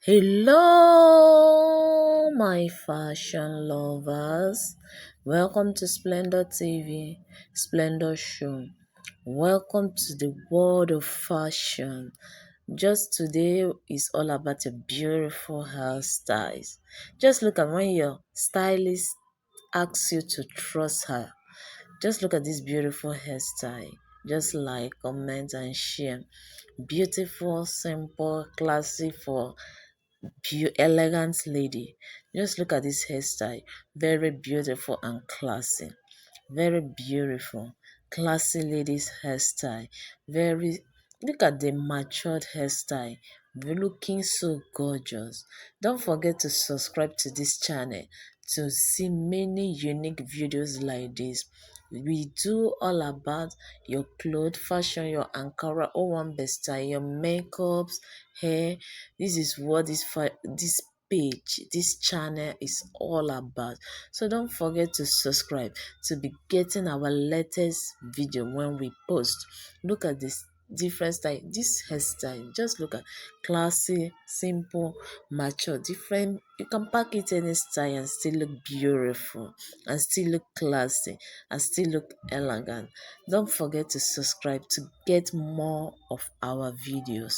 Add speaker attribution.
Speaker 1: Hello, my fashion lovers. Welcome to Splendor TV, Splendor Show. Welcome to the world of fashion. Just today is all about a beautiful hairstyles. Just look at when your stylist asks you to trust her. Just look at this beautiful hairstyle. Just like, comment, and share. Beautiful, simple, classy for elegant lady. Just look at this hairstyle. Very beautiful and classy. Very beautiful. Classy lady's hairstyle. Very Look at the matured hairstyle. Looking so gorgeous. Don't forget to subscribe to this channel to see many unique videos like this. We do all about your clothes, fashion, your Ankara O1 best style, your makeups, hair. This is what this page, this channel is all about. So don't forget to subscribe to be getting our latest video when we post. Look at this different style, this hairstyle. Just look at classy, simple, mature, different. You can pack it any style and still look beautiful, and still look classy, and still look elegant. Don't forget to subscribe to get more of our videos.